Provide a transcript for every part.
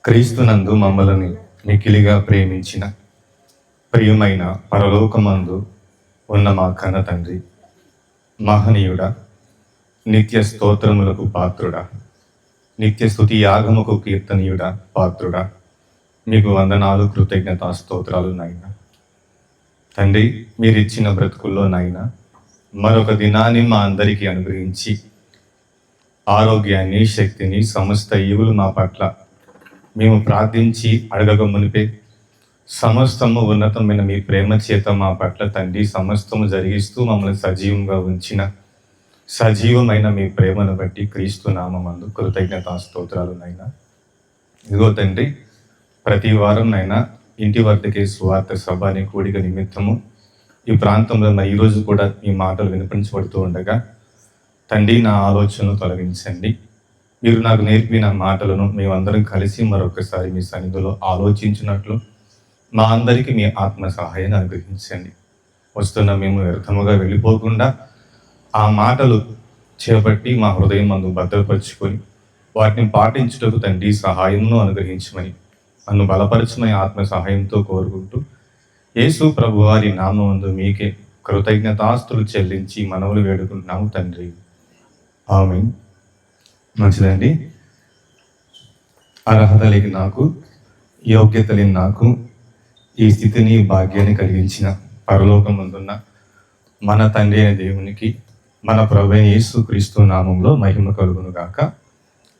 క్రీస్తునందు మమ్మల్ని మిక్కిలిగా ప్రేమించిన ప్రియమైన పరలోకమందు ఉన్న మా కన్న తండ్రి, మహనీయుడా, నిత్య స్తోత్రములకు పాత్రుడా, నిత్య స్తుతి యాగముకు కీర్తనీయుడా, పాత్రుడా, మీకు వందనాలు, కృతజ్ఞతా స్తోత్రాలు నాయన. తండ్రి, మీరిచ్చిన బ్రతుకుల్లో నాయన మరొక దినాన్ని మా అందరికీ అనుగ్రహించి ఆరోగ్యాన్ని, శక్తిని, సమస్త ఈవులు మా పట్ల మేము ప్రార్థించి అడగక మునిపే సమస్తము ఉన్నతమైన మీ ప్రేమ చేత మా పట్ల తండ్రి సమస్తము జరిగిస్తూ మమ్మల్ని సజీవంగా ఉంచిన సజీవమైన మీ ప్రేమను బట్టి క్రీస్తు నామమందు కృతజ్ఞతా స్తోత్రాలు నైనా. ఇదిగో తండ్రి, ప్రతి వారం నైనా ఇంటి వద్దకే సువార్త సభ అనే కూడిక నిమిత్తము ఈ ప్రాంతంలో ఈరోజు కూడా మీ మాటలు వినిపించబడుతూ ఉండగా తండ్రి, నా ఆలోచనను తొలగించండి. మీరు నాకు నేర్పిన మాటలను మేమందరం కలిసి మరొకసారి మీ సన్నిధిలో ఆలోచించినట్లు మా అందరికీ మీ ఆత్మ సహాయాన్ని అనుగ్రహించండి. వస్తున్న మేము వ్యర్థముగా వెళ్ళిపోకుండా ఆ మాటలు చేపట్టి మా హృదయం మందు భద్రపరుచుకొని వాటిని పాటించుటకు తండ్రి సహాయమును అనుగ్రహించమని, నన్ను బలపరచమని ఆత్మ సహాయంతో కోరుకుంటూ యేసు ప్రభు వారి నామమందు మీకే కృతజ్ఞతాస్తులు చెల్లించి మనవులు వేడుకుంటున్నాము తండ్రి. ఆమేన్. మంచిదండి. అర్హత లేని నాకు, యోగ్యత లేని నాకు ఈ స్థితిని, భాగ్యాన్ని కలిగించిన పరలోకమందున్న మన తండ్రి అయిన దేవునికి, మన ప్రభు యేసు క్రీస్తు నామంలో మహిమ కలుగును గాక.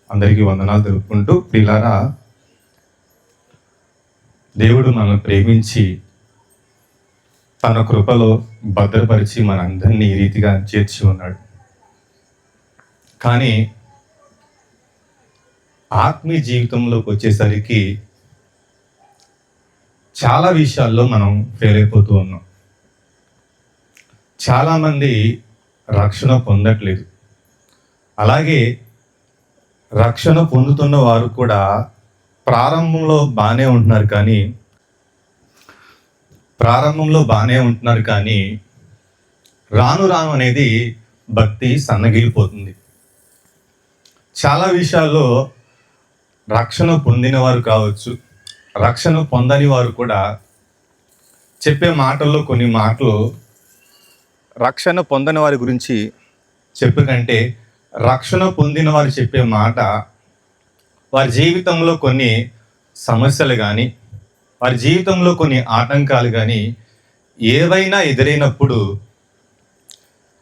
అందరికీ వందనాలు తెలుపుకుంటూ, ప్రియులారా, దేవుడు మనల్ని ప్రేమించి తన కృపలో భద్రపరిచి మనందరినీ ఈ రీతిగా చేర్చి ఉన్నాడు. కానీ ఆత్మీయ జీవితంలోకి వచ్చేసరికి చాలా విషయాల్లో మనం ఫెయిల్ అయిపోతూ ఉన్నాం. చాలామంది రక్షణ పొందట్లేదు. అలాగే రక్షణ పొందుతున్న వారు కూడా ప్రారంభంలో బాగానే ఉంటున్నారు కానీ రాను రాను అనేది భక్తి సన్నగిలిపోతుంది. చాలా విషయాల్లో రక్షణ పొందిన వారు కావచ్చు, రక్షణ పొందని వారు కూడా చెప్పే మాటల్లో కొన్ని మాటలు రక్షణ పొందని వారి గురించి చెప్పే కంటే రక్షణ పొందిన వారు చెప్పే మాట వారి జీవితంలో కొన్ని సమస్యలు కానీ, వారి జీవితంలో కొన్ని ఆటంకాలు కానీ ఏవైనా ఎదురైనప్పుడు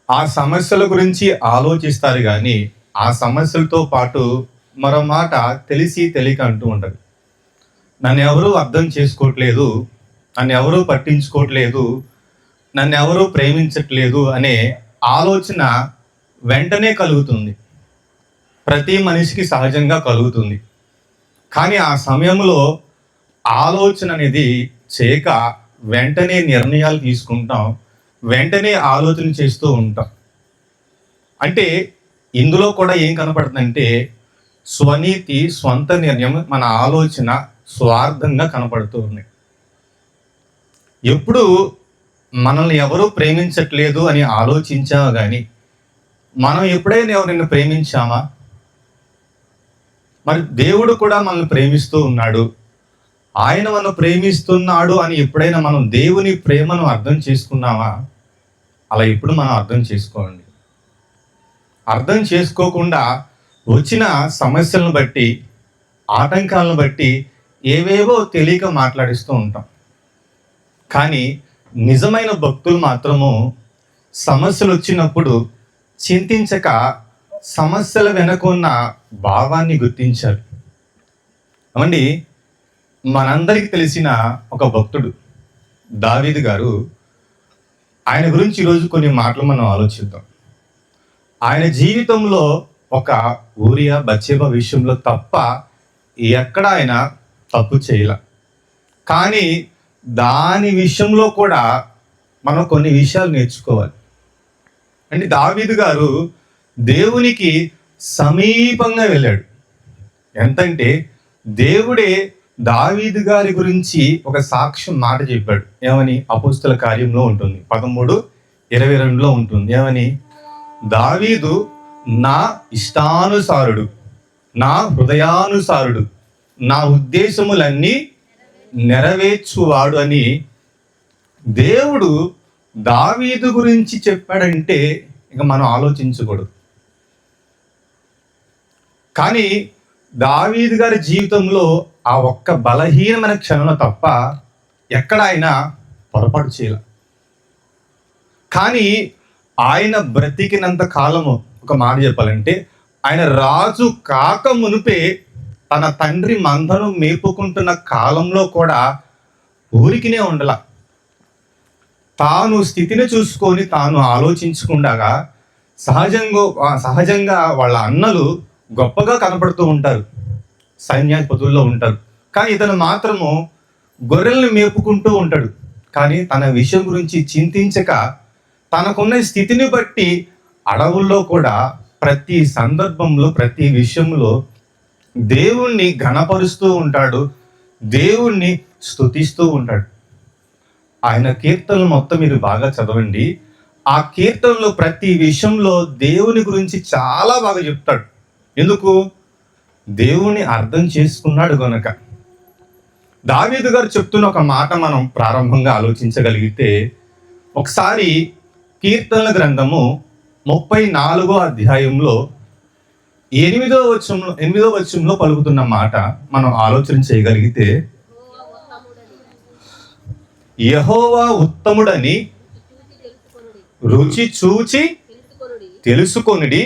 ఆ సమస్యల గురించి ఆలోచిస్తారు కానీ ఆ సమస్యలతో పాటు మరో మాట తెలిసి తెలియక అంటూ ఉంటారు. నన్ను ఎవరూ అర్థం చేసుకోవట్లేదు, నన్ను ఎవరూ పట్టించుకోవట్లేదు, నన్ను ఎవరూ ప్రేమించట్లేదు అనే ఆలోచన వెంటనే కలుగుతుంది. ప్రతి మనిషికి సహజంగా కలుగుతుంది. కానీ ఆ సమయంలో ఆలోచన అనేది చేయక వెంటనే నిర్ణయాలు తీసుకుంటాం, వెంటనే ఆలోచన చేస్తూ ఉంటాం. అంటే ఇందులో కూడా ఏం కనపడుతుందంటే స్వనీతి, స్వంత నిర్ణయం, మన ఆలోచన స్వార్థంగా కనపడుతూ ఉన్నాయి. ఎప్పుడు మనల్ని ఎవరూ ప్రేమించట్లేదు అని ఆలోచించామా కానీ మనం ఎప్పుడైనా ఎవరిని ప్రేమించామా? మరి దేవుడు కూడా మనల్ని ప్రేమిస్తూ ఉన్నాడు, ఆయన మనం ప్రేమిస్తున్నాడు అని ఎప్పుడైనా మనం దేవుని ప్రేమను అర్థం చేసుకున్నామా? అలా ఇప్పుడు మనం అర్థం చేసుకోండి. అర్థం చేసుకోకుండా వచ్చిన సమస్యలను బట్టి, ఆటంకాలను బట్టి ఏవేవో తెలియక మాట్లాడిస్తూ ఉంటాం. కానీ నిజమైన భక్తులు మాత్రము సమస్యలు వచ్చినప్పుడు చింతించక సమస్యల వెనక ఉన్న భావాన్ని గుర్తించారు. అవండి, మనందరికీ తెలిసిన ఒక భక్తుడు దావీదు గారు. ఆయన గురించి ఈరోజు కొన్ని మాటలు మనం ఆలోచిద్దాం. ఆయన జీవితంలో ఒక ఊరియా, బత్షెబ విషయంలో తప్ప ఎక్కడ ఆయన తప్పు చేయలే. కానీ దాని విషయంలో కూడా మనం కొన్ని విషయాలు నేర్చుకోవాలి. అంటే దావీదు గారు దేవునికి సమీపంగా వెళ్ళాడు. ఎంతంటే దేవుడే దావీదు గారి గురించి ఒక సాక్ష్యం మాట చెప్పాడు. ఏమని? అపోస్తల కార్యంలో ఉంటుంది, 13:22 ఉంటుంది. ఏమని? దావీదు నా ఇష్టానుసారుడు, నా హృదయానుసారుడు, నా ఉద్దేశములన్నీ నెరవేర్చువాడు అని దేవుడు దావీదు గురించి చెప్పాడంటే ఇక మనం ఆలోచించకూడదు. కానీ దావీదు గారి జీవితంలో ఆ ఒక్క బలహీనమైన క్షణంలో తప్ప ఎక్కడ ఆయన పొరపాటు చేయాల. కానీ ఆయన బ్రతికినంత కాలము, ఒక మాట చెప్పాలంటే, ఆయన రాజు కాక మునిపే తన తండ్రి మందను మేపుకుంటున్న కాలంలో కూడా ఊరికినే ఉండల. తాను స్థితిని చూసుకొని తాను ఆలోచించుకుండగా సహజంగా వాళ్ళ అన్నలు గొప్పగా కనపడుతూ ఉంటారు, సైన్యాధిపతుల్లో ఉంటారు. కానీ ఇతను మాత్రము గొర్రెల్ని మేపుకుంటూ ఉంటాడు. కానీ తన విషయం గురించి చింతించక తనకున్న స్థితిని బట్టి అడవుల్లో కూడా ప్రతి సందర్భంలో ప్రతి విషయంలో దేవుణ్ణి ఘనపరుస్తూ ఉంటాడు, దేవుణ్ణి స్తుతిస్తూ ఉంటాడు. ఆయన కీర్తనలు మొత్తం మీరు బాగా చదవండి. ఆ కీర్తనలో ప్రతి విషయంలో దేవుని గురించి చాలా బాగా చెప్తాడు. ఎందుకు? దేవుని అర్థం చేసుకున్నాడు గనుక. దావీదు గారు చెప్తున్న ఒక మాట మనం ప్రారంభంగా ఆలోచించగలిగితే, ఒకసారి కీర్తనల గ్రంథము 34వ అధ్యాయంలో 8వ వచనంలో పలుకుతున్న మాట మనం ఆలోచన చేయగలిగితే, యెహోవా ఉత్తముడని రుచి చూచి తెలుసుకొనుడి,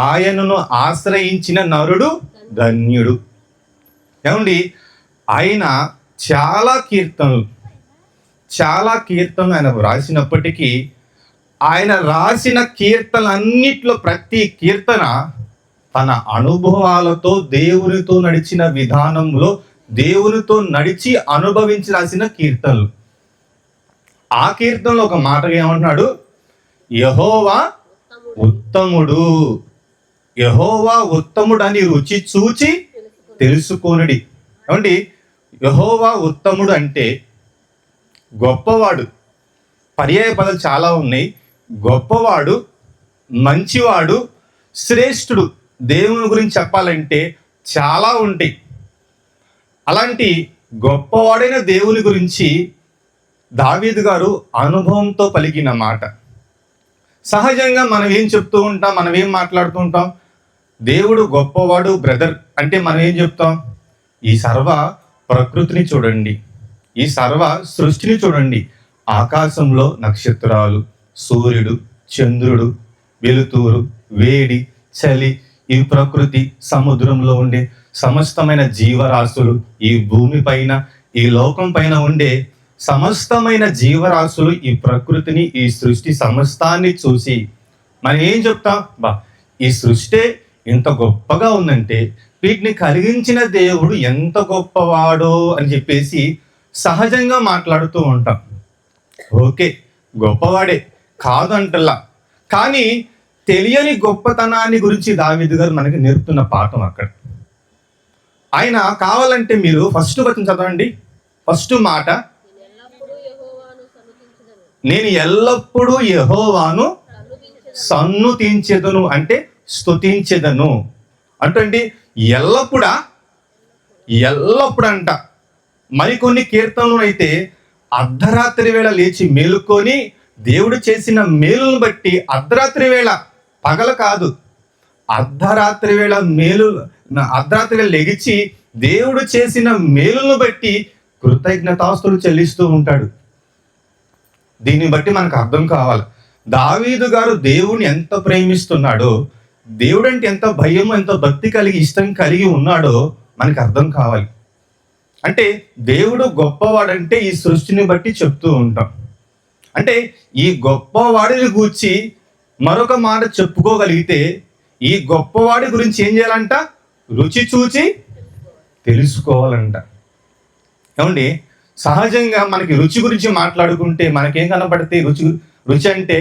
ఆయనను ఆశ్రయించిన నరుడు ధన్యుడు. ఏమండి, ఆయన చాలా కీర్తనలు ఆయన రాసినప్పటికీ ఆయన రాసిన కీర్తనలన్నిట్లో ప్రతి కీర్తన తన అనుభవాలతో దేవునితో నడిచిన విధానంలో దేవునితో నడిచి అనుభవించి రాసిన కీర్తనలు. ఆ కీర్తనలో ఒక మాట ఏమంటున్నాడు? యెహోవా ఉత్తముడు, యెహోవా ఉత్తముడు అని రుచి చూచి తెలుసుకొనుడి. ఏమండి, యెహోవా ఉత్తముడు అంటే గొప్పవాడు. పర్యాయ పదాలు చాలా ఉన్నాయి. గొప్పవాడు, మంచివాడు, శ్రేష్ఠుడు. దేవుని గురించి చెప్పాలంటే చాలా ఉంటాయి. అలాంటి గొప్పవాడైన దేవుని గురించి దావీదు గారు అనుభవంతో పలికిన మాట. సహజంగా మనం ఏం చెప్తూ ఉంటాం, మనం ఏం మాట్లాడుతూ ఉంటాం? దేవుడు గొప్పవాడు బ్రదర్ అంటే మనం ఏం చెప్తాం? ఈ సర్వ ప్రకృతిని చూడండి, ఈ సర్వ సృష్టిని చూడండి. ఆకాశంలో నక్షత్రాలు, సూర్యుడు, చంద్రుడు, వెలుతురు, వేడి, చలి, ఈ ప్రకృతి, సముద్రంలో ఉండే సమస్తమైన జీవరాశులు, ఈ భూమి పైన, ఈ లోకం పైన ఉండే సమస్తమైన జీవరాశులు, ఈ ప్రకృతిని, ఈ సృష్టి సమస్తాన్ని చూసి మనం ఏం చెప్తాం? ఈ సృష్టి ఎంత గొప్పగా ఉందంటే వీటిని కలిగించిన దేవుడు ఎంత గొప్పవాడో అని చెప్పేసి సహజంగా మాట్లాడుతూ ఉంటాం. ఓకే, గొప్పవాడే కాదంటల్లా. కానీ తెలియని గొప్పతనాన్ని గురించి దావీదు గారు మనకి నేర్పుతున్న పాఠం అక్కడ. ఆయన కావాలంటే మీరు ఫస్ట్ వచనం చదవండి. ఫస్ట్ మాట, నేను ఎల్లప్పుడూ యెహోవాను సన్నుతించెదను అంటే స్తుతించెదను అంటే ఎల్లప్పుడంట. మరికొన్ని కీర్తనలు అయితే అర్ధరాత్రి వేళ లేచి మేలుకొని దేవుడు చేసిన మేలును బట్టి, అర్ధరాత్రి వేళ, పగల కాదు, అర్ధరాత్రి వేళ లెగిచి దేవుడు చేసిన మేలును బట్టి కృతజ్ఞతాస్తులు చెల్లిస్తూ ఉంటాడు. దీన్ని బట్టి మనకు అర్థం కావాలి దావీదు గారు దేవుని ఎంత ప్రేమిస్తున్నాడో, దేవుడు అంటే ఎంత భయం, ఎంత భక్తి కలిగి, ఇష్టం కలిగి ఉన్నాడో మనకు అర్థం కావాలి. అంటే దేవుడు గొప్పవాడంటే ఈ సృష్టిని బట్టి చెప్తూ ఉంటాం. అంటే ఈ గొప్పవాడిని గూర్చి మరొక మాట చెప్పుకోగలిగితే, ఈ గొప్పవాడి గురించి ఏం చేయాలంట? రుచి చూచి తెలుసుకోవాలంట. ఏమండి, సహజంగా మనకి రుచి గురించి మాట్లాడుకుంటే మనకేం కనపడితే రుచి అంటే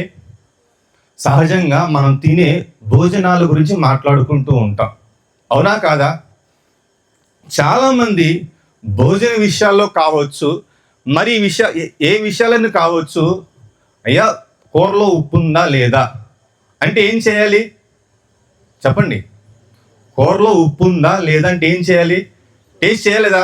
సహజంగా మనం తినే భోజనాల గురించి మాట్లాడుకుంటూ ఉంటాం. అవునా కాదా? చాలామంది భోజన విషయాల్లో కావచ్చు, మరి ఏ విషయాలను కావచ్చు, అయ్యా కూరలో ఉప్పు ఉందా లేదా అంటే ఏం చేయాలి చెప్పండి? కూరలో ఉప్పు ఉందా లేదంటే ఏం చేయాలి? టేస్ట్ చేయలేదా?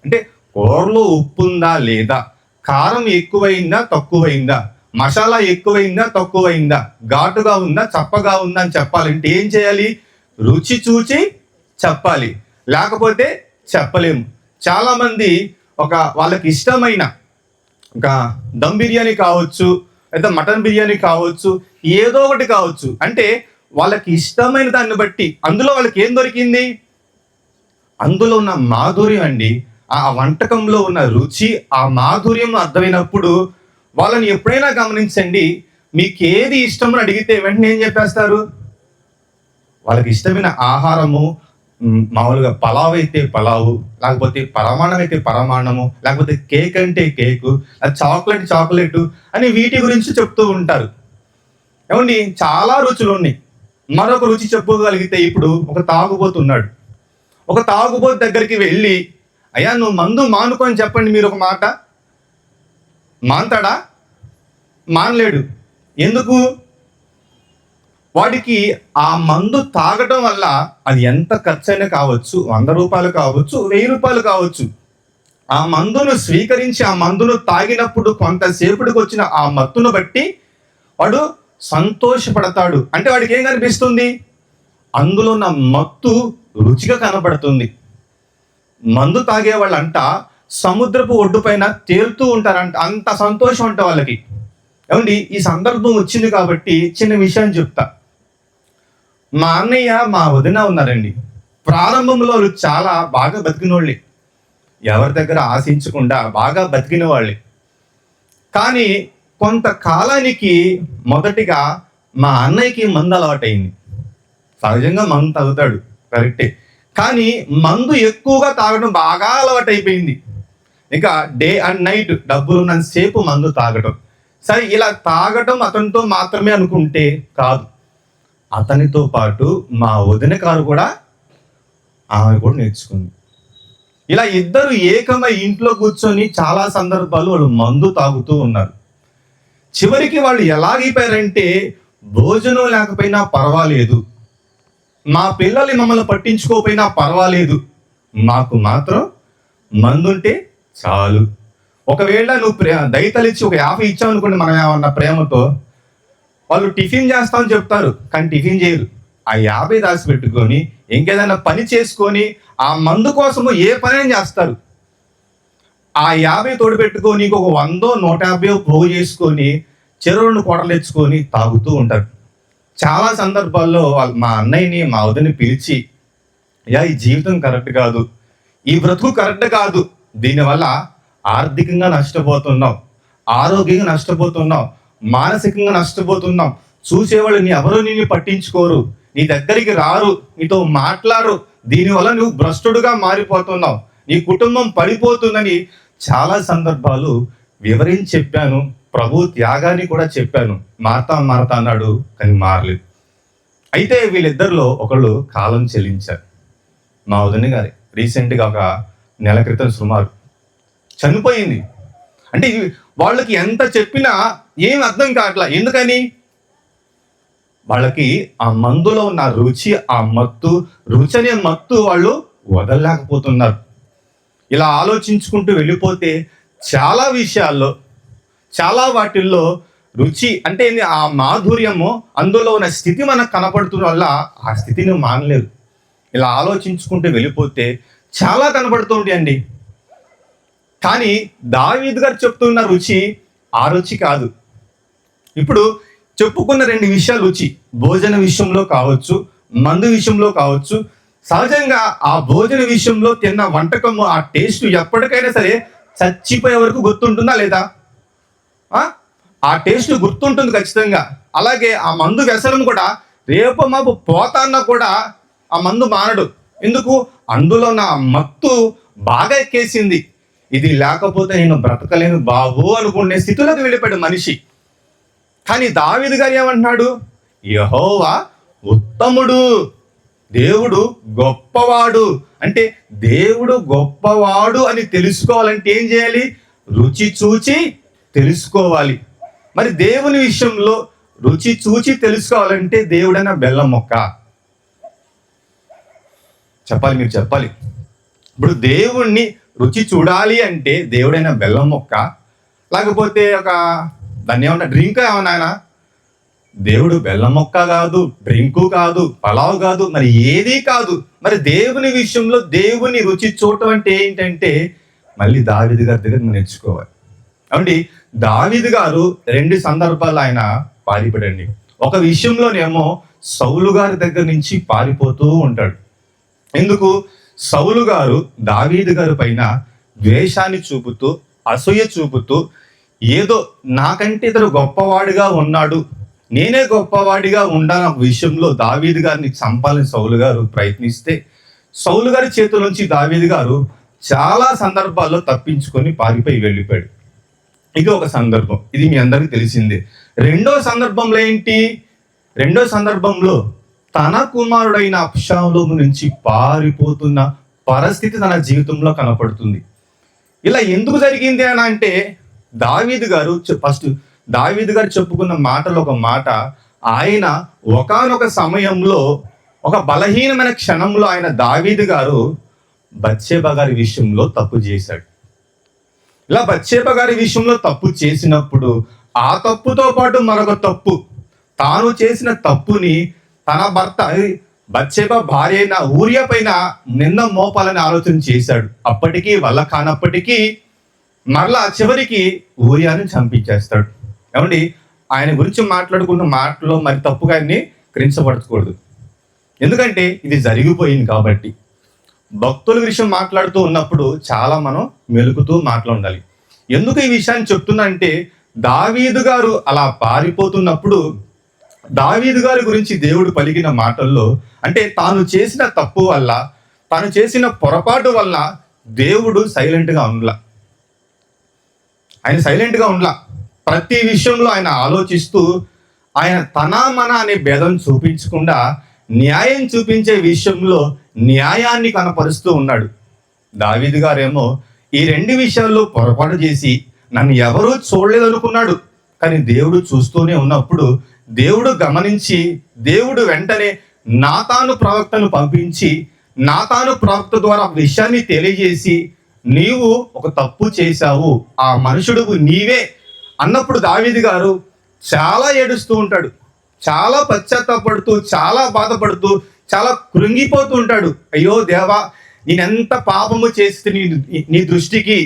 అంటే కూరలో ఉప్పు ఉందా లేదా, కారం ఎక్కువైందా తక్కువైందా, మసాలా ఎక్కువైందా తక్కువైందా, ఘాటుగా ఉందా చప్పగా ఉందా అని చెప్పాలంటే ఏం చేయాలి? రుచి చూచి చెప్పాలి, లేకపోతే చెప్పలేము. చాలామంది వాళ్ళకి ఇష్టమైన ఒక దమ్ బిర్యానీ కావచ్చు, లేదా మటన్ బిర్యానీ కావచ్చు, ఏదో ఒకటి కావచ్చు, అంటే వాళ్ళకి ఇష్టమైన దాన్ని బట్టి అందులో వాళ్ళకి ఏం దొరికింది? అందులో ఉన్న మాధుర్యం అండి. ఆ వంటకంలో ఉన్న రుచి, ఆ మాధుర్యం అర్థమైనప్పుడు వాళ్ళని ఎప్పుడైనా గమనించండి, మీకు ఏది ఇష్టం అని అడిగితే వెంటనే ఏం చెప్పేస్తారు? వాళ్ళకి ఇష్టమైన ఆహారము, మామూలుగా పలావ్ అయితే పలావు, లేకపోతే పరమాణం అయితే పరమాణము, లేకపోతే కేక్ అంటే కేకు, చాక్లెట్ అని వీటి గురించి చెప్తూ ఉంటారు. ఏమండి, చాలా రుచులు ఉన్నాయి. మరొక రుచి చెప్పుకోగలిగితే, ఇప్పుడు ఒక తాగుబోతున్నాడు. ఒక తాగుబోతు దగ్గరికి వెళ్ళి, అయ్యా నువ్వు మందు మానుకొని చెప్పండి మీరు ఒక మాట. మాన్తాడా? మానలేడు. ఎందుకు? వాడికి ఆ మందు తాగడం వల్ల అది ఎంత ఖర్చైనా కావచ్చు, 100 రూపాయలు కావచ్చు, 1000 రూపాయలు కావచ్చు. ఆ మందును స్వీకరించి ఆ మందును తాగినప్పుడు కొంతసేపటికి వచ్చిన ఆ మత్తును బట్టి వాడు సంతోషపడతాడు. అంటే వాడికి ఏం కనిపిస్తుంది? అందులో ఉన్న మత్తు రుచిగా కనబడుతుంది. మందు తాగే వాళ్ళంట సముద్రపు ఒడ్డు పైన తేలుతూ ఉంటారంట, అంత సంతోషం అంట వాళ్ళకి. ఏమండి, ఈ సందర్భం వచ్చింది కాబట్టి చిన్న విషయాన్ని చెప్తా. మా అన్నయ్య మా వదిన ఉన్నారండి. ప్రారంభంలో వాళ్ళు చాలా బాగా బతికిన వాళ్ళే, ఎవరి దగ్గర ఆశించకుండా బాగా బతికిన వాళ్ళే. కానీ కొంతకాలానికి మొదటిగా మా అన్నయ్యకి మందు అలవాటైంది. సహజంగా మందు తాగుతాడు, కరెక్టే. కానీ మందు ఎక్కువగా తాగడం బాగా అలవాటైపోయింది. ఇక డే అండ్ నైట్ డబ్బులు ఉన్నంతసేపు మందు తాగడం. సరే, ఇలా తాగడం అతనితో మాత్రమే అనుకుంటే కాదు, అతనితో పాటు మా వదిన గారు కూడా, ఆమె కూడా నేర్చుకుంది. ఇలా ఇద్దరు ఏకమై ఇంట్లో కూర్చొని చాలా సందర్భాలు వాళ్ళు మందు తాగుతూ ఉన్నారు. చివరికి వాళ్ళు ఎలాగైపోయారంటే, భోజనం లేకపోయినా పర్వాలేదు, మా పిల్లల్ని మమ్మల్ని పట్టించుకోకపోయినా పర్వాలేదు, మాకు మాత్రం మందుంటే చాలు. ఒకవేళ నువ్వు దయతలిచ్చి ఒక 50 ఇచ్చావు అనుకోండి, మనం ఏమన్నా ప్రేమతో, వాళ్ళు టిఫిన్ చేస్తామని చెప్తారు కానీ టిఫిన్ చేయరు. ఆ 50 దాచి పెట్టుకొని ఇంకేదైనా పని చేసుకొని ఆ మందు కోసము ఏ పని చేస్తారు. ఆ 50 తోడు పెట్టుకొని ఇంకొక 100 150 పోగు చేసుకొని చెరువు 2 కోటలు తెచ్చుకొని తాగుతూ ఉంటారు. చాలా సందర్భాల్లో మా అన్నయ్యని మా వదిని పిలిచి, అయ్యా ఈ జీవితం కరెక్ట్ కాదు, ఈ బ్రతుకు కరెక్ట్ కాదు, దీనివల్ల ఆర్థికంగా నష్టపోతున్నావు, ఆరోగ్యంగా నష్టపోతున్నావు, మానసికంగా నష్టపోతున్నావు, చూసేవాళ్ళు ఎవరు నిన్ను పట్టించుకోరు, నీ దగ్గరికి రారు, నీతో మాట్లాడరు, దీనివల్ల నువ్వు భ్రష్టుడుగా మారిపోతున్నావు, నీ కుటుంబం పడిపోతుందని చాలా సందర్భాలు వివరించి చెప్పాను. ప్రభు త్యాగాన్ని కూడా చెప్పాను. మారతా అన్నాడు కానీ మారలేదు. అయితే వీళ్ళిద్దరిలో ఒకళ్ళు కాలం చెల్లించారు. మా వదిన గారి రీసెంట్గా ఒక నెల క్రితం సుమారు చనిపోయింది. అంటే వాళ్ళకి ఎంత చెప్పినా ఏం అర్థం కావట్లా. ఎందుకని? వాళ్ళకి ఆ మందులో ఉన్న రుచి, ఆ మత్తు, రుచి అనే మత్తు వాళ్ళు వదలలేకపోతున్నారు. ఇలా ఆలోచించుకుంటూ వెళ్ళిపోతే చాలా విషయాల్లో, చాలా వాటిల్లో రుచి అంటే ఆ మాధుర్యము, అందులో ఉన్న స్థితి మనకు కనపడుతున్న వల్ల ఆ స్థితిని మానలేదు. ఇలా ఆలోచించుకుంటూ వెళ్ళిపోతే చాలా కనబడుతుంది అండి. కానీ దావీదు గారు చెప్తున్న రుచి ఆ రుచి కాదు. ఇప్పుడు చెప్పుకున్న 2 విషయాలు రుచి, భోజన విషయంలో కావచ్చు, మందు విషయంలో కావచ్చు. సహజంగా ఆ భోజన విషయంలో తిన్న వంటకము, ఆ టేస్ట్ ఎప్పటికైనా సరే చచ్చిపోయే వరకు గుర్తుంటుందా లేదా? ఆ టేస్ట్ గుర్తుంటుంది ఖచ్చితంగా. అలాగే ఆ మందు వ్యసనం కూడా రేపు మాపు పోతాన్నా కూడా ఆ మందు మానడు. ఎందుకు? అందులో నా మత్తు బాగా ఎక్కేసింది, ఇది లేకపోతే నేను బ్రతకలేను బాబు అనుకునే స్థితిలోకి వెళ్ళిపోయాడు మనిషి. కానీ దావీదు గారు ఏమంటున్నాడు? యెహోవా ఉత్తముడు, దేవుడు గొప్పవాడు. అంటే దేవుడు గొప్పవాడు అని తెలుసుకోవాలంటే ఏం చేయాలి? రుచి చూచి తెలుసుకోవాలి. మరి దేవుని విషయంలో రుచి చూచి తెలుసుకోవాలంటే దేవుడైనా బెల్లం మొక్క, చెప్పాలి, మీరు చెప్పాలి. ఇప్పుడు దేవుణ్ణి రుచి చూడాలి అంటే దేవుడైన బెల్లం మొక్క, లేకపోతే ఒక దాన్ని ఏమన్నా డ్రింక్ ఏమన్నా? దేవుడు బెల్లం మొక్క కాదు, డ్రింకు కాదు, పలావ్ కాదు, మరి ఏదీ కాదు. మరి దేవుని విషయంలో దేవుని రుచి చూడటం అంటే ఏంటంటే మళ్ళీ దావీదు గారి దగ్గర నేర్చుకోవాలి. కాబట్టి దావీదు గారు 2 సందర్భాలు ఆయన పారిపడండి. ఒక విషయంలోనేమో సౌలు గారి దగ్గర నుంచి పారిపోతూ ఉంటాడు. ఎందుకు? సౌలు గారు దావీదు గారి పైన ద్వేషాన్ని చూపుతూ, అసూయ చూపుతూ, ఏదో నాకంటే ఇతడు గొప్పవాడిగా ఉన్నాడు, నేనే గొప్పవాడిగా ఉండాలన్న విషయంలో దావీదు గారిని చంపాలని సౌలు గారు ప్రయత్నిస్తే సౌలు గారి చేతుల నుంచి దావీదు గారు చాలా సందర్భాల్లో తప్పించుకొని పారిపోయి వెళ్ళిపోయాడు. ఇది ఒక సందర్భం, ఇది మీ అందరికీ తెలిసిందే. రెండో సందర్భంలో ఏంటి? రెండో సందర్భంలో తన కుమారుడైన అబ్షాలోము నుంచి పారిపోతున్న పరిస్థితి తన జీవితంలో కనపడుతుంది. ఇలా ఎందుకు జరిగింది అని అంటే దావీదు గారు చెప్పుకున్న మాటలో ఒక మాట, ఆయన ఒకానొక సమయంలో ఒక బలహీనమైన క్షణంలో ఆయన దావీదు గారు బత్షెబా గారి విషయంలో తప్పు చేశాడు. ఇలా బత్షెబా గారి విషయంలో తప్పు చేసినప్పుడు ఆ తప్పుతో పాటు మరొక తప్పు, తాను చేసిన తప్పుని తన భర్త బత్షెబా భార్య అయిన ఊరియా పైన నింద మోపాలని ఆలోచన చేశాడు. అప్పటికీ వల్ల కానప్పటికీ మరలా చివరికి ఊరియాని చంపించేస్తాడు. ఏమండి, ఆయన గురించి మాట్లాడుకున్న మాటలో మరి తప్పుగా ఆయన్ని గ్రహించబడకూడదు. ఎందుకంటే ఇది జరిగిపోయింది కాబట్టి. భక్తుల విషయం మాట్లాడుతూ ఉన్నప్పుడు చాలా మనం మెలుకుతూ మాట్లాడాలి. ఎందుకు ఈ విషయాన్ని చెప్తున్నా అంటే దావీదు గారు అలా పారిపోతున్నప్పుడు దావీదు గారి గురించి దేవుడు పలికిన మాటల్లో, అంటే తాను చేసిన తప్పు వల్ల, తాను చేసిన పొరపాటు వల్ల దేవుడు సైలెంట్గా ఉండలా. ఆయన సైలెంట్గా ఉండలా. ప్రతి విషయంలో ఆయన ఆలోచిస్తూ, ఆయన తన మన అనే భేదం చూపించకుండా న్యాయం చూపించే విషయంలో న్యాయాన్ని కనపరుస్తూ ఉన్నాడు. దావీదు గారేమో ఈ 2 విషయాల్లో పొరపాటు చేసి నన్ను ఎవరూ చూడలేదనుకున్నాడు. కానీ దేవుడు చూస్తూనే ఉన్నప్పుడు దేవుడు గమనించి, దేవుడు వెంటనే నాతాను ప్రవక్తను పంపించి, నాతాను ప్రవక్త ద్వారా విషయాన్ని తెలియజేసి, నీవు ఒక తప్పు చేశావు, ఆ మనుషుడు నీవే అన్నప్పుడు దావీదు గారు చాలా ఏడుస్తూ ఉంటాడు, చాలా పశ్చాత్తాపడుతూ, చాలా బాధపడుతూ, చాలా కృంగిపోతూ ఉంటాడు. అయ్యో దేవా, నేనెంత పాపము చేస్తే నీ దృష్టికి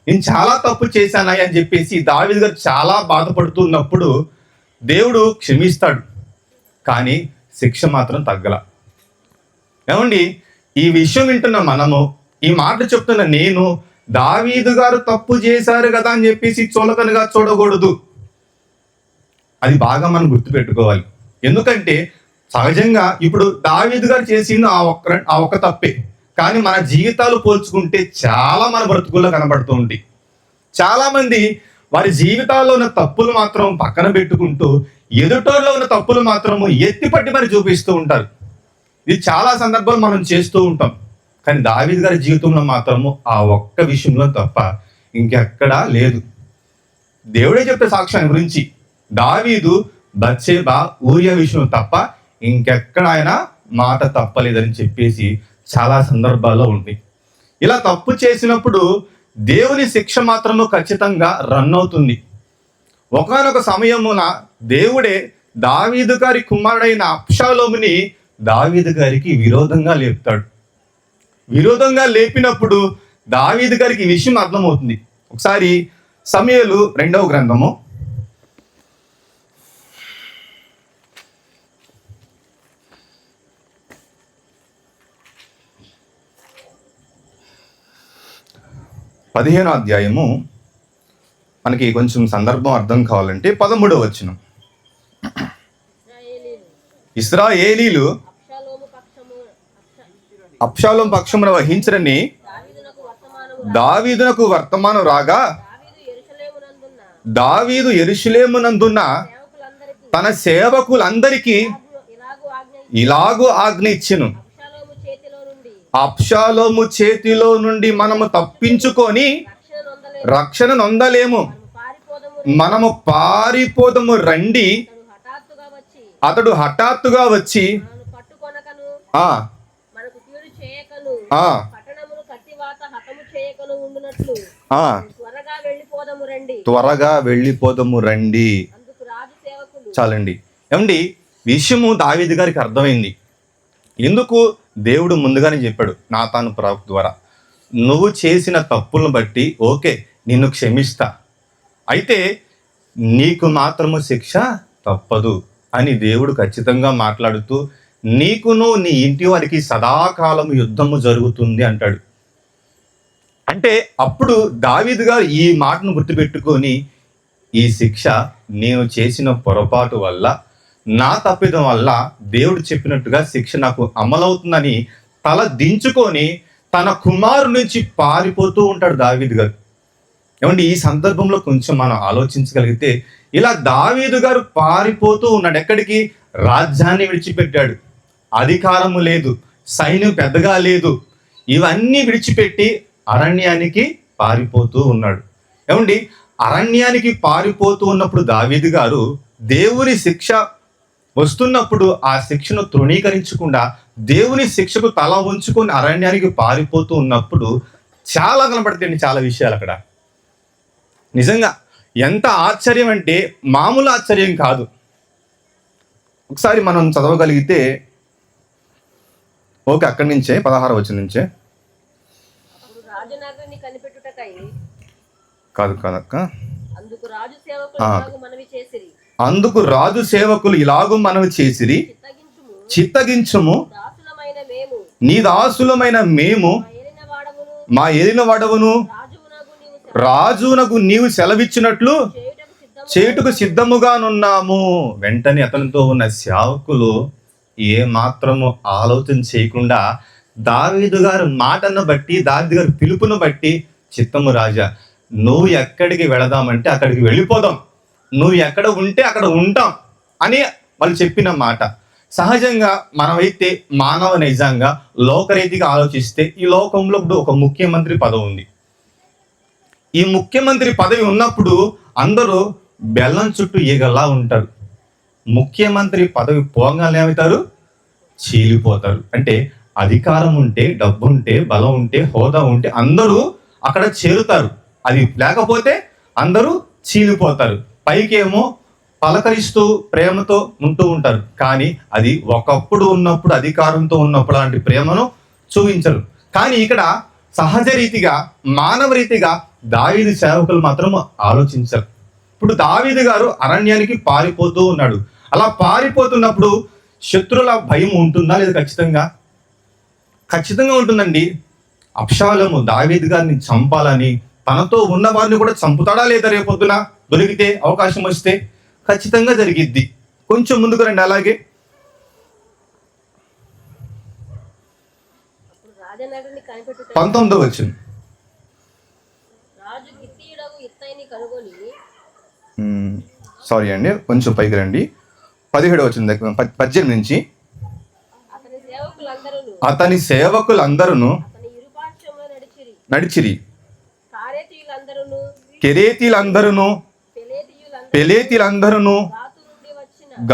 నేను చాలా తప్పు చేశానయ్య అని చెప్పేసి దావీదు గారు చాలా బాధపడుతున్నప్పుడు దేవుడు క్షమిస్తాడు. కానీ శిక్ష మాత్రం తగ్గల. ఏమండి, ఈ విషయం వింటున్న మనము, ఈ మాట చెప్తున్న నేను, దావీదు గారు తప్పు చేశారు కదా అని చెప్పేసి చులకనగా చూడకూడదు. అది బాగా మనం గుర్తుపెట్టుకోవాలి. ఎందుకంటే సహజంగా ఇప్పుడు దావీదు గారు చేసింది ఆ ఒక్క తప్పే. కానీ మన జీవితాలు పోల్చుకుంటే చాలా మన బ్రతుకుల్లో కనబడుతూ ఉంటాయి. చాలా మంది వారి జీవితాల్లో ఉన్న తప్పులు మాత్రం పక్కన పెట్టుకుంటూ ఎదుటోళ్ళలో ఉన్న తప్పులు మాత్రము ఎత్తిపట్టి మరి చూపిస్తూ ఉంటారు. ఇది చాలా సందర్భాలు మనం చేస్తూ ఉంటాం. కానీ దావీదు గారి జీవితంలో మాత్రము ఆ ఒక్క విషయంలో తప్ప ఇంకెక్కడా లేదు. దేవుడే చెప్పే సాక్ష్యం గురించి, దావీదు బత్షెబా ఊరియా విషయం తప్ప ఇంకెక్కడ ఆయన మాట తప్పలేదని చెప్పేసి చాలా సందర్భాల్లో ఉంది. ఇలా తప్పు చేసినప్పుడు దేవుని శిక్ష మాత్రము ఖచ్చితంగా రన్ అవుతుంది. ఒకానొక సమయమున దేవుడే దావీదు గారి కుమారుడైన అబ్షాలోముని దావీదు గారికి విరోధంగా లేపుతాడు. విరోధంగా లేపినప్పుడు దావీదు గారికి ఈ విషయం అర్థమవుతుంది. ఒకసారి సమూయేలు 2వ గ్రంథము 15వ అధ్యాయము, మనకి కొంచెం సందర్భం అర్థం కావాలంటే 13వ వచనం. ఇశ్రాయేలీలు అబ్షాలోము పక్షమున వహించరని దావీదునకు వర్తమానం రాగా, దావీదు యెరూషలేమునందున్న తన సేవకులందరికీ ఇలాగూ ఆజ్ఞ ఇచ్చెను, అబ్షాలోము చేతిలో నుండి మనము తప్పించుకొని రక్షణ నొందలేము, మనము పారిపోదము రండి. అతడు హఠాత్తుగా వచ్చి ఆ, పట్టణమును కత్తివాత హతము చేయకను ఉండునట్లు ఆ, త్వరగా వెళ్ళిపోదము రండి. త్వరగా వెళ్ళిపోదము రండి. అందుకు రాజు సేవకులు చాలండి. ఏమండి, విషయము దావీదు గారికి అర్థమైంది. ఎందుకు దేవుడు ముందుగానే చెప్పాడు నాతాను ప్రవక్త ద్వారా, నువ్వు చేసిన తప్పులను బట్టి ఓకే నిన్ను క్షమిస్తా, అయితే నీకు మాత్రము శిక్ష తప్పదు అని దేవుడు ఖచ్చితంగా మాట్లాడుతూ, నీకును నీ ఇంటి వారికి సదాకాలం యుద్ధము జరుగుతుంది అంటాడు. అంటే అప్పుడు దావీదు గారు ఈ మాటను గుర్తుపెట్టుకొని, ఈ శిక్ష నేను చేసిన పొరపాటు వల్ల, నా తప్పిదం వల్ల దేవుడు చెప్పినట్టుగా శిక్ష నాకు అమలవుతుందని తల దించుకొని తన కుమారుడి నుంచి పారిపోతూ ఉంటాడు దావీదు గారు. ఏమండి, ఈ సందర్భంలో కొంచెం మనం ఆలోచించగలిగితే, ఇలా దావీదు గారు పారిపోతూ ఉన్నాడు. ఎక్కడికి? రాజ్యాన్ని విడిచిపెట్టాడు. అధికారము లేదు, సైన్యం పెద్దగా లేదు, ఇవన్నీ విడిచిపెట్టి అరణ్యానికి పారిపోతూ ఉన్నాడు. ఏమండి, అరణ్యానికి పారిపోతూ ఉన్నప్పుడు దావీదు గారు దేవుని శిక్ష వస్తున్నప్పుడు ఆ శిక్షను తృణీకరించకుండా దేవుని శిక్షకు తల ఉంచుకొని అరణ్యానికి పారిపోతూ ఉన్నప్పుడు చాలా కనపడతాయండి, చాలా విషయాలు అక్కడ. నిజంగా ఎంత ఆశ్చర్యం అంటే మామూలు ఆశ్చర్యం కాదు. ఒకసారి మనం చదవగలిగితే, ఓకే, అక్కడి నుంచే 16వ వచనం నుంచే. అప్పుడు రాజు నగరిని కనిపెట్టుటకై కాదక్క. అందుకు రాజు సేవకులు ఇలాగు మనవి చేసిరి. అందుకు రాజు సేవకులు ఇలాగు మనవి చేసిరి, చిత్తగించుము, దాసులమైన మేము నీ దాసులమైన మేము మా ఏలిన వాడవును రాజునకు నీవు సెలవిచ్చినట్లు చేయుటకు సిద్ధముగానున్నాము. వెంటనే అతనితో ఉన్న సేవకులు ఏ మాత్రము ఆలోచన చేయకుండా దావీదు గారు మాటను బట్టి, దావీదు గారి పిలుపును బట్టి, చిత్తము రాజా, నువ్వు ఎక్కడికి వెళదామంటే అక్కడికి వెళ్ళిపోదాం, నువ్వు ఎక్కడ ఉంటే అక్కడ ఉంటాం అని వాళ్ళు చెప్పిన మాట. సహజంగా మనమైతే మానవ నిజంగా లోకరీతిగా ఆలోచిస్తే, ఈ లోకంలో ఇప్పుడు ఒక ముఖ్యమంత్రి పదవి ఉంది. ఈ ముఖ్యమంత్రి పదవి ఉన్నప్పుడు అందరూ బెల్లం చుట్టూ ఈగలా ఉంటారు. ముఖ్యమంత్రి పదవి పోగానే ఏమవుతారు? చీలిపోతారు. అంటే అధికారం ఉంటే, డబ్బు ఉంటే, బలం ఉంటే, హోదా ఉంటే అందరూ అక్కడ చేరుతారు. అది లేకపోతే అందరూ చీలిపోతారు. పైకేమో పలకరిస్తూ ప్రేమతో ఉంటూ ఉంటారు, కానీ అది ఒకప్పుడు ఉన్నప్పుడు, అధికారంతో ఉన్నప్పుడు అలాంటి ప్రేమను చూపించరు. కానీ ఇక్కడ సహజ రీతిగా, మానవ రీతిగా దావీదు సేవకులు మాత్రం ఆలోచించరు. ఇప్పుడు దావీదు గారు అరణ్యానికి పారిపోతూ ఉన్నాడు. అలా పారిపోతున్నప్పుడు శత్రువుల భయం ఉంటుందా? లేదా? ఖచ్చితంగా ఉంటుందండి. అబ్షాలోము దావీదు గారిని చంపాలని తనతో ఉన్న వారిని కూడా చంపుతాడా లేదా? రేపొద్దున దొరికితే, అవకాశం వస్తే ఖచ్చితంగా జరిగిద్ది. కొంచెం ముందుకు రండి. అలాగే 19వ వచనం. రాజు గిత్తీయుడగు ఇత్తయిని కనుగొని, సారీ అండి, కొంచెం పైకి రండి. 17వ వచనం దగ్గర 18 నుంచి. అతని సేవకులందరూ నడిచిరి. కెరేతీలందరూ పెలేతీలందరూ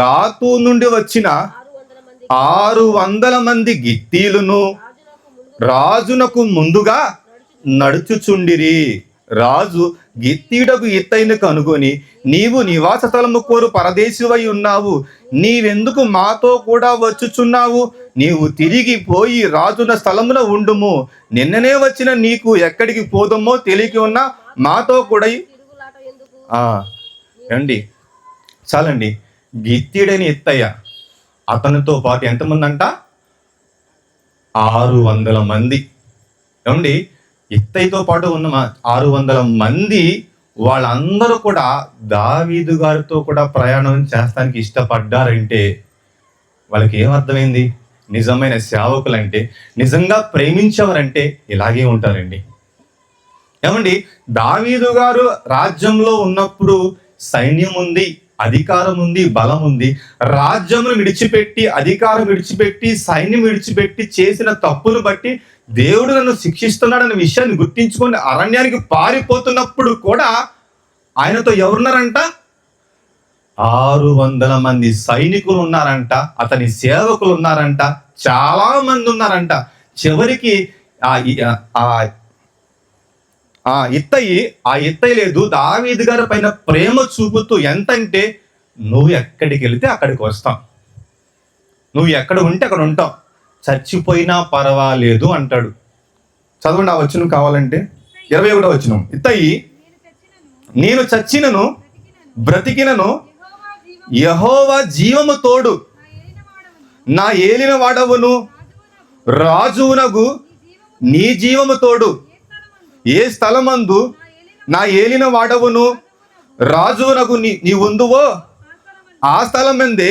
గాతు నుండి వచ్చిన 600 మంది గిత్తీలును రాజునకు ముందుగా నడుచుచుండిరి. రాజు గిత్తీయుడగు ఇత్తయిని కనుగొని, నీవు నివాస స్థలము కోరు పరదేశివై ఉన్నావు, నీవెందుకు మాతో కూడా వచ్చుచున్నావు? నీవు తిరిగి పోయి రాజున స్థలమున ఉండుము. నిన్ననే వచ్చిన నీకు ఎక్కడికి పోదమో తెలియక ఉన్నా మాతో కూడా. ఏమండి, చాలండి. గిత్తీయుడని ఇత్తయ్య, అతనితో పాటు ఎంతమంది అంట? 600 మంది. ఏమండి, ఇత్తయితో పాటు ఉన్న 600 మంది వాళ్ళందరూ కూడా దావీదు గారితో కూడా ప్రయాణం చేస్తానికి ఇష్టపడ్డారంటే వాళ్ళకి ఏమర్థమైంది? నిజమైన సేవకులంటే, నిజంగా ప్రేమించేవారంటే ఇలాగే ఉంటారండి. ఏమండి, దావీదు గారు రాజ్యంలో ఉన్నప్పుడు సైన్యం ఉంది, అధికారం ఉంది, బలం ఉంది. రాజ్యమును విడిచిపెట్టి, అధికారం విడిచిపెట్టి, సైన్యం విడిచిపెట్టి చేసిన తప్పును బట్టి దేవుడు నన్ను శిక్షిస్తున్నాడన్న విషయాన్ని గుర్తించుకొని అరణ్యానికి పారిపోతున్నప్పుడు కూడా ఆయనతో ఎవరున్నారంట? 600 మంది సైనికులు ఉన్నారంట, అతని సేవకులు ఉన్నారంట, చాలా మంది ఉన్నారంట. చివరికి ఇత్తయి లేదు, దావీదు గారి పైన ప్రేమ చూపుతూ ఎంతంటే నువ్వు ఎక్కడికి వెళితే అక్కడికి వస్తాం, నువ్వు ఎక్కడ ఉంటే అక్కడ ఉంటావు, చచ్చిపోయినా పర్వాలేదు అంటాడు. చదవండి ఆ వచనం కావాలంటే, 21వ వచనం. ఇత్తయి నేను చచ్చినను బ్రతికినను యెహోవా జీవము తోడు, నా ఏలిన వాడవును రాజునగు నీ జీవము తోడు. ఏ స్థలమందు నా ఏలిన వాడవును రాజునగు నీ ఉందువో ఆ స్థలమందే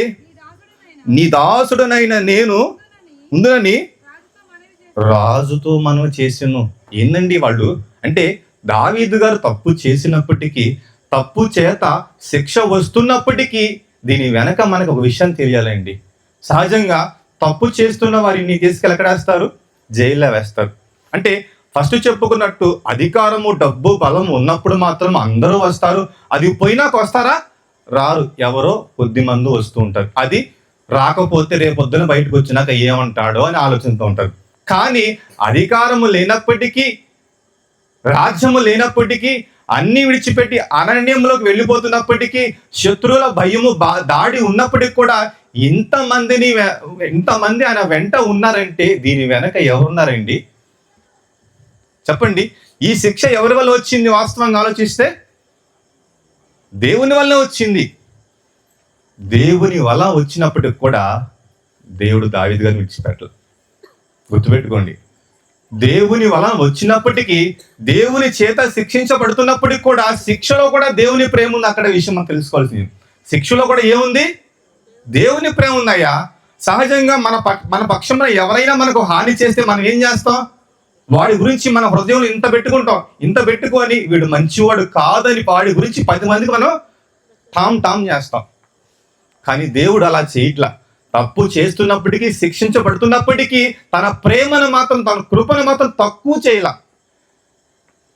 నీ దాసుడనైన నేను ఉందునని రాజుతో మనవి చేసెను. ఏందండి వాళ్ళు అంటే, దావీదు గారు తప్పు చేసినప్పటికీ, తప్పు చేత శిక్ష వస్తున్నప్పటికీ దీని వెనక మనకు ఒక విషయం తెలియాలండి. సహజంగా తప్పు చేస్తున్న వారిని తీసుకెళ్ళి ఎక్కడ వేస్తారు? జైల్లో వేస్తారు. అంటే ఫస్ట్ చెప్పుకున్నట్టు అధికారము, డబ్బు, బలం ఉన్నప్పుడు మాత్రం అందరూ వస్తారు. అది పోయినాక వస్తారా? రారు. ఎవరో కొద్ది మంది వస్తూ ఉంటారు. అది రాకపోతే రేపొద్దున బయటకు వచ్చినాక ఏమంటాడో అని ఆలోచనతో ఉంటారు. కానీ అధికారము లేనప్పటికీ, రాజ్యము లేనప్పటికీ, అన్ని విడిచిపెట్టి అరణ్యంలోకి వెళ్ళిపోతున్నప్పటికీ, శత్రువుల భయము దాడి ఉన్నప్పటికీ కూడా ఇంతమంది ఆయన వెంట ఉన్నారంటే దీని వెనక ఎవరున్నారండి? చెప్పండి. ఈ శిక్ష ఎవరి వల్ల వచ్చింది? వాస్తవంగా ఆలోచిస్తే దేవుని వల్ల వచ్చింది. దేవుని వల్ల వచ్చినప్పటికి కూడా దేవుడు దావీదు గారిని విడిచిపెట్టలేదు. గుర్తుపెట్టుకోండి. దేవుని వలన వచ్చినప్పటికీ, దేవుని చేత శిక్షించబడుతున్నప్పటికి కూడా శిక్షలో కూడా దేవుని ప్రేమ ఉంది. అక్కడ విషయం మనం తెలుసుకోవాల్సింది. శిక్షలో కూడా ఏముంది? దేవుని ప్రేమ ఉందయ్యా. సహజంగా మన పక్షంలో ఎవరైనా మనకు హాని చేస్తే మనం ఏం చేస్తాం? వాడి గురించి మన హృదయంలో ఇంత పెట్టుకుంటాం. ఇంత పెట్టుకొని వీడు మంచివాడు కాదని వాడి గురించి 10 మందికి మనం టామ్ చేస్తాం. కానీ దేవుడు అలా చేయట్లా. తప్పు చేస్తున్నప్పటికీ, శిక్షించబడుతున్నప్పటికీ తన ప్రేమను మాత్రం, తన కృపను మాత్రం తక్కువ చేయలా.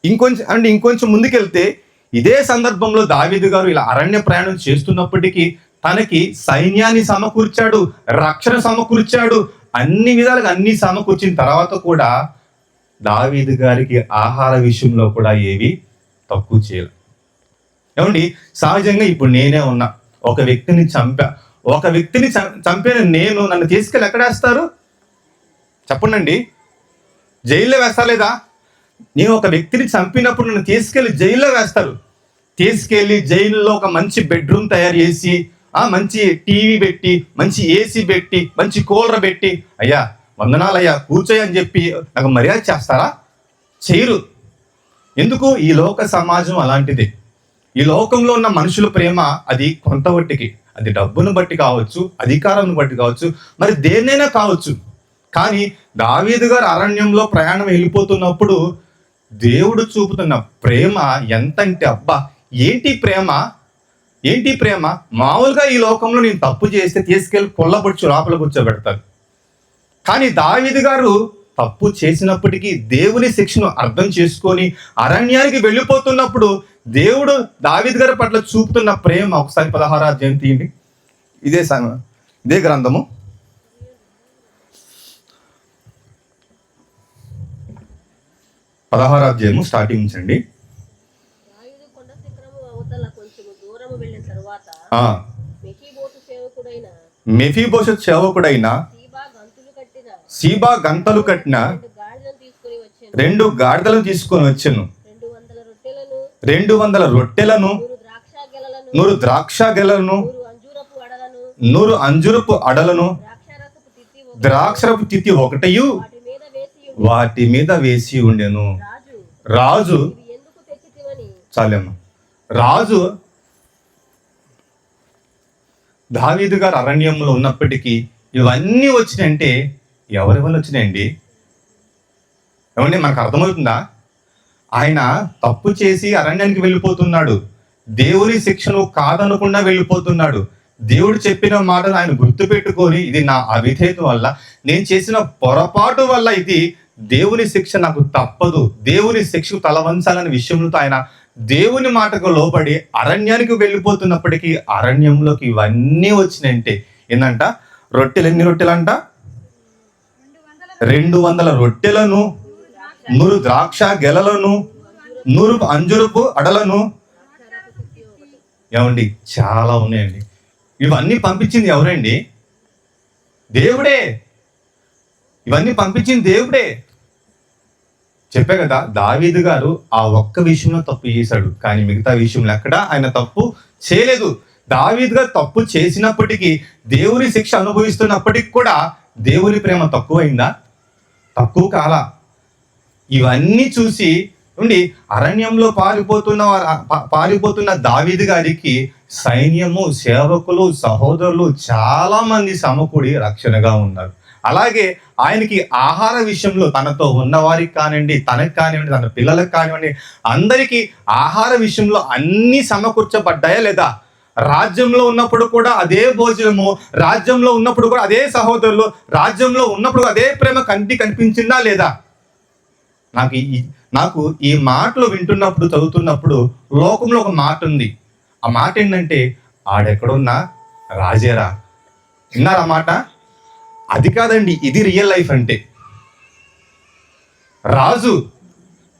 ఇంకొంచెం ముందుకెళ్తే ఇదే సందర్భంలో దావీదు గారు ఇలా అరణ్య ప్రయాణం చేస్తున్నప్పటికీ తనకి సైన్యాన్ని సమకూర్చాడు, రక్షణ సమకూర్చాడు, అన్ని విధాలుగా అన్ని సమకూర్చిన తర్వాత కూడా దావీదు గారికి ఆహార విషయంలో కూడా ఏవి తక్కువ చేయలేదు. ఏమండి, సహజంగా ఇప్పుడు నేనే ఉన్నా, ఒక వ్యక్తిని చంపిన నేను, నన్ను తీసుకెళ్ళి ఎక్కడ వేస్తారు? చెప్పండి. జైల్లో వేస్తా లేదా? నేను ఒక వ్యక్తిని చంపినప్పుడు నన్ను తీసుకెళ్ళి జైల్లో వేస్తారు. తీసుకెళ్ళి జైల్లో ఒక మంచి బెడ్రూమ్ తయారు చేసి, మంచి టీవీ పెట్టి, మంచి ఏసీ పెట్టి, మంచి కూలర్ పెట్టి, అయ్యా వందనాలయ్యా కూర్చోయ్య అని చెప్పి నాకు మర్యాద చేస్తారా? చేయరు. ఎందుకు? ఈ లోక సమాజం అలాంటిది. ఈ లోకంలో ఉన్న మనుషుల ప్రేమ అది కొంతవట్టికి, అది డబ్బును బట్టి కావచ్చు, అధికారాన్ని బట్టి కావచ్చు, మరి దేన్నైనా కావచ్చు. కానీ దావీదు గారు అరణ్యంలో ప్రయాణం వెళ్ళిపోతున్నప్పుడు దేవుడు చూపుతున్న ప్రేమ ఎంతంటే, అబ్బా ఏంటి ప్రేమ! మామూలుగా ఈ లోకంలో నేను తప్పు చేస్తే తీసుకెళ్ళి పొల్లబొచ్చు లోపల కూర్చోబెడతారు. కానీ దావీదు గారు తప్పు చేసినప్పటికీ దేవుని శిక్షను అర్థం చేసుకొని అరణ్యానికి వెళ్ళిపోతున్నప్పుడు దేవుడు దావీదు గారి పట్ల చూపుతున్న ప్రేమ ఒకసారి 16వ అధ్యాయం తీయండి. ఇదే గ్రంథము 16వ అధ్యాయము స్టార్టింగ్ నుంచండి. దావీదు కొండ శిఖరము అవతల కొంచెం దూరము వెళ్ళిన తరువాత మెఫీబోషెతు సేవకుడైన సీబా గంతలు కట్టిన 2 గాడిదలను తీసుకొని వచ్చాను. 200 రొట్టెలను, 100 ద్రాక్ష గెలను, 100 అంజురపు అడలను, ద్రాక్షరపు తిత్తి 1 వాటి మీద వేసి ఉండెను. రాజు చాలేమ్మా. రాజు దావీదు గారు అరణ్యంలో ఉన్నప్పటికీ ఇవన్నీ వచ్చినాయంటే ఎవరి వల్ల వచ్చినాయండి? ఏమండి, మనకు అర్థమవుతుందా? ఆయన తప్పు చేసి అరణ్యానికి వెళ్ళిపోతున్నాడు. దేవుని శిక్షను కాదనకుండా వెళ్ళిపోతున్నాడు. దేవుడు చెప్పిన మాటను ఆయన గుర్తుపెట్టుకొని, ఇది నా అవిధేయత వల్ల, నేను చేసిన పొరపాటు వల్ల ఇది దేవుని శిక్ష నాకు తప్పదు, దేవుని శిక్షకు తలవంచాలనే విషయంలో ఆయన దేవుని మాటకు లోబడి అరణ్యానికి వెళ్ళిపోతున్నప్పటికీ అరణ్యంలోకి ఇవన్నీ వచ్చినాయంటే ఏంటంట? రొట్టెలు ఎన్ని రొట్టెలంట? 200 రొట్టెలను, నూరు ద్రాక్ష గెలలను, నూరు అంజురపు అడలను. ఏమండి, చాలా ఉన్నాయండి. ఇవన్నీ పంపించింది ఎవరండి? దేవుడే. ఇవన్నీ పంపించింది దేవుడే. చెప్పే కదా, దావీదు గారు ఆ ఒక్క విషయంలో తప్పు చేశాడు, కానీ మిగతా విషయంలో ఎక్కడ ఆయన తప్పు చేయలేదు. దావీదు గారు తప్పు చేసినప్పటికీ, దేవుని శిక్ష అనుభవిస్తున్నప్పటికీ కూడా దేవుని ప్రేమ తక్కువైందా? తక్కువ కాలా. ఇవన్నీ చూసి ఉండి అరణ్యంలో పారిపోతున్న దావీదు గారికి సైన్యము, సేవకులు, సహోదరులు చాలా మంది సమకూడి రక్షణగా ఉన్నారు. అలాగే ఆయనకి ఆహార విషయంలో తనతో ఉన్నవారికి కానివ్వండి, తనకు కానివ్వండి, తన పిల్లలకు కానివ్వండి, అందరికీ ఆహార విషయంలో అన్ని సమకూర్చబడ్డాయా లేదా? రాజ్యంలో ఉన్నప్పుడు కూడా అదే భోజనము, రాజ్యంలో ఉన్నప్పుడు కూడా అదే సహోదరులు, రాజ్యంలో ఉన్నప్పుడు అదే ప్రేమ కనిపించిందా లేదా? నాకు ఈ మాటలు వింటున్నప్పుడు, చదువుతున్నప్పుడు లోకంలో ఒక మాట ఉంది. ఆ మాట ఏంటంటే, ఆడెక్కడున్నా రాజేరా. విన్నారా మాట? అది కాదండి, ఇది రియల్ లైఫ్ అంటే. రాజు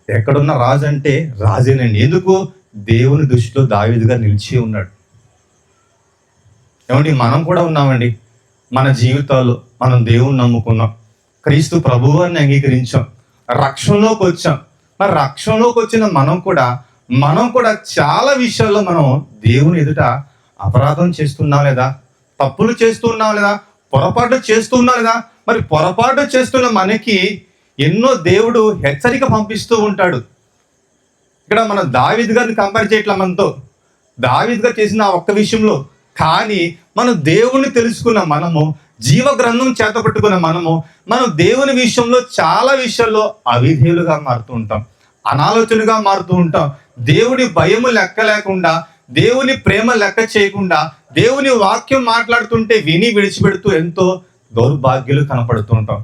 ఎక్కడున్న రాజు అంటే రాజేనండి. ఎందుకు? దేవుని దృష్టిలో దావీదు గారు నిలిచి ఉన్నాడు. ఏమండి, మనం కూడా ఉన్నామండి. మన జీవితాల్లో మనం దేవుని నమ్ముకున్నాం, క్రీస్తు ప్రభువాన్ని అంగీకరించాం, రక్షణలోకి వచ్చాం. మరి రక్షణలోకి వచ్చిన మనం కూడా చాలా విషయాల్లో మనం దేవుని ఎదుట అపరాధం చేస్తున్నాం లేదా? తప్పులు చేస్తున్నాం లేదా? పొరపాటు చేస్తున్నాం లేదా? మరి పొరపాటు చేస్తున్న మనకి ఎన్నో దేవుడు హెచ్చరిక పంపిస్తూ ఉంటాడు. ఇక్కడ మనం దావీదు గారిని కంపేర్ చేయట్లా మనతో. దావీదు గారు చేసిన ఆ ఒక్క విషయంలో, కానీ మనం దేవుణ్ణి తెలుసుకున్న మనము, జీవ గ్రంథం చేత పట్టుకున్న మనం దేవుని విషయంలో చాలా విషయాల్లో అవిధేయులుగా మారుతూ ఉంటాం, అనాలోచనగా మారుతూ ఉంటాం. దేవుని భయము లెక్క లేకుండా, దేవుని ప్రేమ లెక్క చేయకుండా, దేవుని వాక్యం మాట్లాడుతుంటే విని విడిచిపెడుతూ ఎంతో దౌర్భాగ్యులు కనపడుతూ ఉంటాం.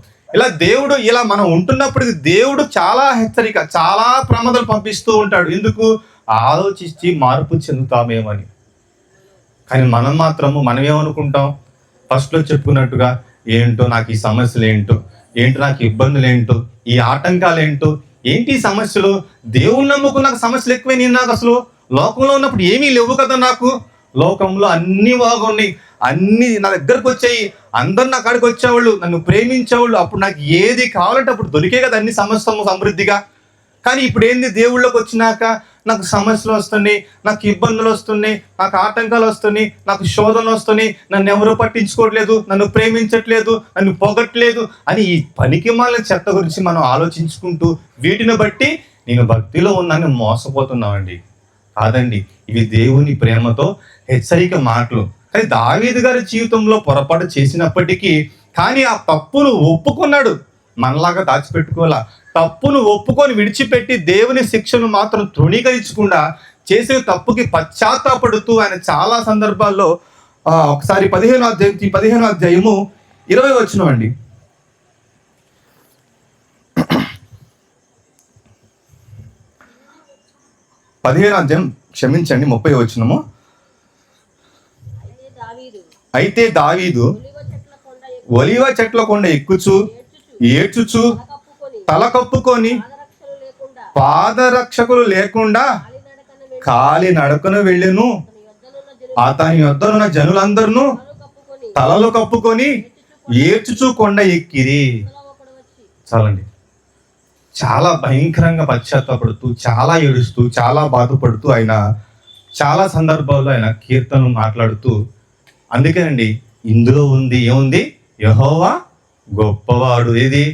ఇలా మనం ఉంటున్నప్పుడు దేవుడు చాలా హెచ్చరిక, చాలా ప్రమాదాలు పంపిస్తూ ఉంటాడు. ఎందుకు? ఆలోచించి మార్పు చెందుతామేమని. కానీ మనం ఏమనుకుంటాం? ఫస్ట్లో చెప్పుకున్నట్టుగా, ఏంటో నాకు ఈ సమస్యలు ఏంటో నాకు ఇబ్బందులు ఏంటో, ఈ ఆటంకాలు ఏంటో, ఏంటి ఈ సమస్యలు? దేవుని నమ్ముకున్న నాకు సమస్యలు ఎక్కువే. నాకు అసలు లోకంలో ఉన్నప్పుడు ఏమీ లేవు కదా. నాకు లోకంలో అన్ని బాగున్నాయి, అన్ని నా దగ్గరకు వచ్చాయి, అందరు నా కాడికి వచ్చేవాళ్ళు, నన్ను ప్రేమించేవాళ్ళు. అప్పుడు నాకు ఏది కావాలంటే అప్పుడు దొరికే కదా అన్ని సమృద్ధిగా. కానీ ఇప్పుడు ఏంది? దేవుళ్ళకి వచ్చినాక నాకు సమస్యలు వస్తున్నాయి, నాకు ఇబ్బందులు వస్తున్నాయి, నాకు ఆటంకాలు వస్తున్నాయి, నాకు శోధనలు వస్తున్నాయి, నన్ను ఎవరూ పట్టించుకోవట్లేదు, నన్ను ప్రేమించట్లేదు, నన్ను పొగట్లేదు అని ఈ పనికిమాలిన చెత్త గురించి మనం ఆలోచించుకుంటూ వీటిని బట్టి నేను భక్తిలో ఉన్నానని మోసపోతున్నామండి. కాదండి, ఇవి దేవుని ప్రేమతో హెచ్చరిక మాటలు. కానీ దావీదు గారి జీవితంలో పొరపాటు చేసినప్పటికీ, కానీ ఆ తప్పును ఒప్పుకున్నాడు. మనలాగా దాచిపెట్టుకోవాలా. తప్పును ఒప్పుకొని విడిచిపెట్టి దేవుని శిక్షను మాత్రం తృణీకరించకుండా చేసే తప్పుకి పశ్చాత్తాపడుతూ ఆయన చాలా సందర్భాల్లో ఒకసారి 15వ అధ్యాయము 20 వచనం అండి. 15వ అధ్యాయం, క్షమించండి, 30వ వచనము. అయితే దావీదు ఒలీవ చెట్ల కొండ ఎక్కుచు ఏడ్చుచు తల కప్పుకొని పాదరక్షకులు లేకుండా కాలి నడకను వెళ్ళెను. అతని యొద్దనున్న జనులందరూ తలలు కప్పుకొని ఏడ్చుచు కొండ ఎక్కిరి. చాలండి, చాలా భయంకరంగా పశ్చాత్తాపడుతూ, చాలా ఏడుస్తూ, చాలా బాధపడుతూ ఆయన చాలా సందర్భాల్లో ఆయన కీర్తనలు మాట్లాడుతూ, అందుకేనండి ఇందులో ఉంది ఏముంది? యెహోవా గొప్పవాడు. ఏది?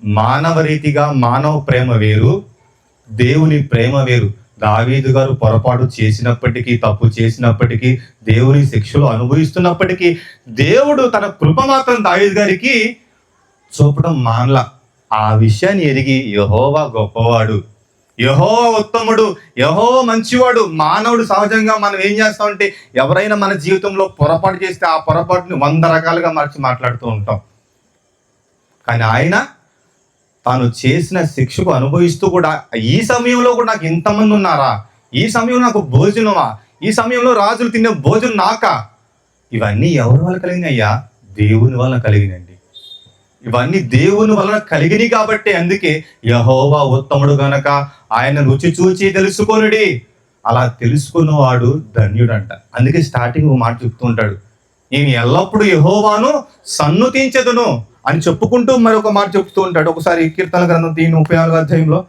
మానవ రీతిగా మానవ ప్రేమ వేరు, దేవుని ప్రేమ వేరు. దావీదు గారు పొరపాటు చేసినప్పటికీ, తప్పు చేసినప్పటికీ, దేవుని శిక్షలు అనుభవిస్తున్నప్పటికీ దేవుడు తన కృప మాత్రం దావీదు గారికి చూపడం మానలా. ఆ విషయాన్ని ఎరిగి యెహోవా గొప్పవాడు, యెహోవా ఉత్తముడు, యెహోవా మంచివాడు. మానవుడు సహజంగా మనం ఏం చేస్తామంటే, ఎవరైనా మన జీవితంలో పొరపాటు చేస్తే ఆ పొరపాటుని 100 రకాలుగా మార్చి మాట్లాడుతూ ఉంటాం. కానీ ఆయన తాను చేసిన శిక్షకు అనుభవిస్తూ కూడా, ఈ సమయంలో కూడా నాకు ఇంతమంది ఉన్నారా, ఈ సమయంలో నాకు భోజనమా, ఈ సమయంలో రాజులు తినే భోజనం నాకా? ఇవన్నీ ఎవరి వల్ల కలిగినాయ్యా? దేవుని వల్ల కలిగినండి. ఇవన్నీ దేవుని వలన కలిగినవి కాబట్టి, అందుకే యెహోవా ఉత్తముడు గనక ఆయన రుచి చూచి తెలుసుకొనుడి. అలా తెలుసుకున్నవాడు ధన్యుడంట. అందుకే స్టార్టింగ్ ఒక మాట చెప్తూ ఉంటాడు, నేను ఎల్లప్పుడూ యెహోవాను సన్నుతించెదను అని చెప్పుకుంటూ మరొక మాట చెప్తూ ఉంటాడు. ఒకసారి కీర్తన గ్రంథం 34 అధ్యాయంలో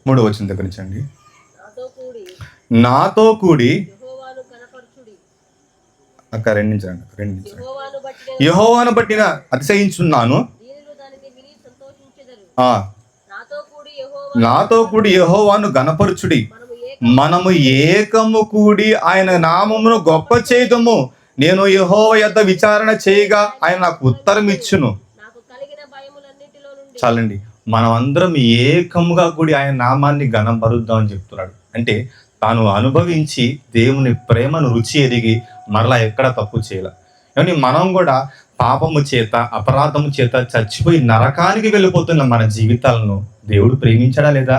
3వ వచనం దగ్గర నుంచి అండి. నాతో కూడి యెహోవాను కనపరచుడి. అక్క 2 నుంచి యెహోవాను బట్టిన అతిశయించున్నాను. దీనులు దానిని విని సంతోషించెదరు. నాతో కూడి యెహోవాను గణపరచుడి. మనము ఏకము కూడి ఆయన నామమును గొప్ప చేయదము. నేను యెహోవా యొద్ద విచారణ చేయగా ఆయన నాకు ఉత్తరం ఇచ్చును. నాకు కలిగిన భయములన్నిటిలో నుండి చాలండి, మనం అందరం ఏకముగా కూడి ఆయన నామాన్ని గణపరుద్దాం అని చెప్తున్నాడు. అంటే తాను అనుభవించి దేవుని ప్రేమను రుచి ఎరిగి మరలా ఎక్కడ తప్పు చేయలే. కానీ మనం కూడా పాపము చేత అపరాధము చేత చచ్చిపోయి నరకానికి వెళ్ళిపోతున్న మన జీవితాలను దేవుడు ప్రేమించడా లేదా?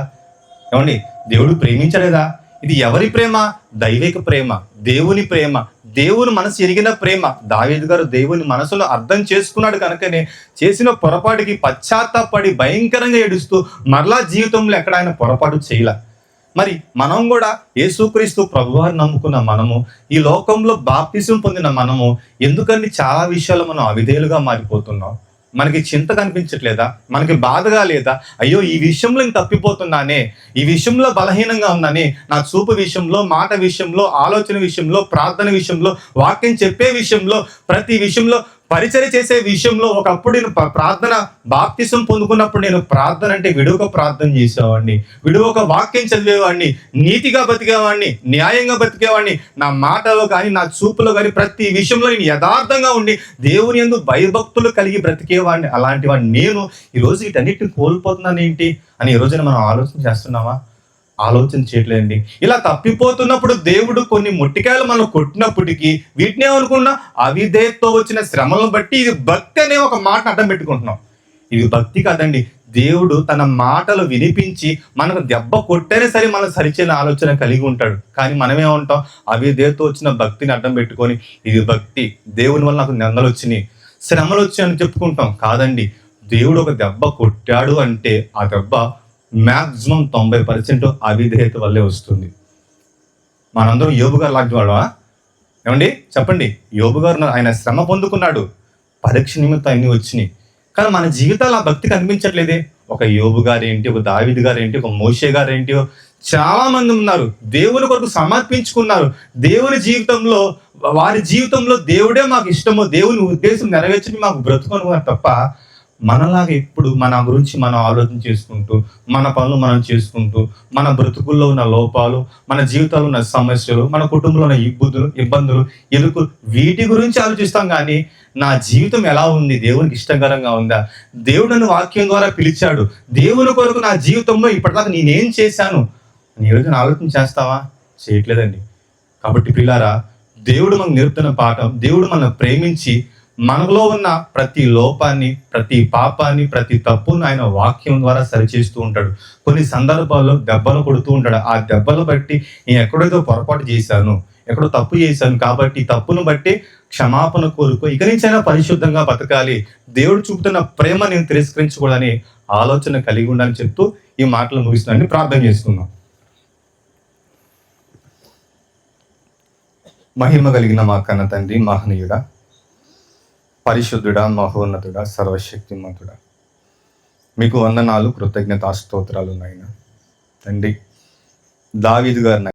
ఏమండి, దేవుడు ప్రేమించలేదా? ఇది ఎవరి ప్రేమ? దైవిక ప్రేమ, దేవుని ప్రేమ, దేవుని మనసు ఎరిగిన ప్రేమ. దావీదు గారు దేవుని మనసులో అర్థం చేసుకున్నాడు కనుకనే చేసిన పొరపాటుకి పశ్చాత్తాపడి భయంకరంగా ఏడుస్తూ మరలా జీవితంలో ఎక్కడ ఆయన పొరపాటు చేయలే. మరి మనం కూడా యేసుక్రీస్తు ప్రభువారిని నమ్ముకున్న మనము, ఈ లోకంలో బాప్తిసం పొందిన మనము ఎందుకని చాలా విషయాలు మనం అవిధేయులుగా మారిపోతున్నాం? మనకి చింత కనిపించట్లేదా? మనకి బాధగా లేదా? అయ్యో, ఈ విషయంలో నేను తప్పిపోతున్నానే, ఈ విషయంలో బలహీనంగా ఉన్నానే, నా చూపు విషయంలో, మాట విషయంలో, ఆలోచన విషయంలో, ప్రార్థన విషయంలో, వాక్యం చెప్పే విషయంలో, ప్రతి విషయంలో, పరిచర్య చేసే విషయంలో. ఒకప్పుడు నేను ప్రార్థన బాప్తిసం పొందుకున్నప్పుడు నేను ప్రార్థన అంటే విడువక ప్రార్థన చేసేవాడిని, విడువక వాక్యం చదివేవాడిని, నీతిగా బతికేవాడిని, న్యాయంగా బతికేవాడిని. నా మాటలో కానీ నా చూపులో కానీ ప్రతి విషయంలో నేను యథార్థంగా ఉండి దేవుని యందు భయభక్తులు కలిగి బ్రతికేవాడిని. అలాంటి వాడిని నేను ఈరోజు వీటన్నిటిని కోల్పోతున్నాను ఏంటి అని ఈ రోజున మనం ఆలోచన చేస్తున్నామా? ఆలోచన చేయట్లేదండి. ఇలా తప్పిపోతున్నప్పుడు దేవుడు కొన్ని మొట్టికాయలు మనం కొట్టినప్పటికీ వీటినే అనుకున్నా అవిధేయతతో వచ్చిన శ్రమలను బట్టి ఇది భక్తి అనే ఒక మాట అడ్డం పెట్టుకుంటున్నాం. ఇది భక్తి కాదండి. దేవుడు తన మాటలు వినిపించి మనకు దెబ్బ కొట్టైనా సరే మనం సరిచేన ఆలోచన కలిగి ఉంటాడు. కానీ మనమేమంటాం? అవిధేయతతో వచ్చిన భక్తిని అడ్డం పెట్టుకొని ఇది భక్తి, దేవుని వల్ల నాకు నిందలు వచ్చినాయి, శ్రమలు వచ్చాయని చెప్పుకుంటాం. కాదండి, దేవుడు ఒక దెబ్బ కొట్టాడు అంటే ఆ దెబ్బ మ్యాక్సిమం 90% అవిధేయత వల్లే వస్తుంది. మనందరం యోబు గారు లాంటి వాడా? ఏమండి చెప్పండి. యోబు గారు ఆయన శ్రమ పొందుకున్నాడు, పరీక్ష నిమిత్తం అన్ని వచ్చినాయి. కానీ మన జీవితాలు ఆ భక్తి కనిపించట్లేదే. ఒక యోబు గారేంటి, ఒక దావీదు గారేంటి, ఒక మోషే గారేంటి, చాలా మంది ఉన్నారు దేవుని కొరకు సమర్పించుకున్నారు. దేవుని జీవితంలో, వారి జీవితంలో దేవుడే మాకు ఇష్టమో, దేవుని ఉద్దేశం నెరవేర్చని మాకు బ్రతుకున్నారు తప్ప మనలాగా ఎప్పుడు మన గురించి మనం ఆలోచన చేసుకుంటూ, మన పనులు మనం చేసుకుంటూ, మన బ్రతుకుల్లో ఉన్న లోపాలు, మన జీవితాల్లో ఉన్న సమస్యలు, మన కుటుంబంలో ఉన్న ఇబ్బందులు, ఎదుర్కొలు, వీటి గురించి ఆలోచిస్తాం. కానీ నా జీవితం ఎలా ఉంది, దేవునికి ఇష్టకరంగా ఉందా, దేవుడు నన్ను వాక్యం ద్వారా పిలిచాడు, దేవుని కొరకు నా జీవితంలో ఇప్పటిదాకా నేనేం చేశాను అని ఈ రోజున ఆలోచన చేస్తావా? చేయట్లేదండి. కాబట్టి పిల్లారా, దేవుడు మనకు నేర్పుతున్న పాఠం, దేవుడు మనల్ని ప్రేమించి మనలో ఉన్న ప్రతి లోపాన్ని, ప్రతి పాపాన్ని, ప్రతి తప్పును ఆయన వాక్యం ద్వారా సరిచేస్తూ ఉంటాడు. కొన్ని సందర్భాల్లో దెబ్బలు కొడుతూ ఉంటాడు. ఆ దెబ్బలు బట్టి నేను ఎక్కడేదో పొరపాటు చేశాను, ఎక్కడో తప్పు చేశాను, కాబట్టి తప్పును బట్టి క్షమాపణ కోరుకో, ఇక నుంచైనా పరిశుద్ధంగా బతకాలి, దేవుడు చూపుతున్న ప్రేమ నేను తిరస్కరించకూడదని ఆలోచన కలిగి ఉండాలని చెప్తూ ఈ మాటలు ముగిస్తున్నానని ప్రార్థన చేసుకుందాం. మహిమ కలిగిన మా కన్న తండ్రి, మహనీయుడా, పరిశుద్ధుడా, మహోన్నతుడా, సర్వశక్తిమంతుడా, మీకు వందనాలు, కృతజ్ఞతా స్తోత్రాలు నాయనా. తండ్రి, దావీదు గారు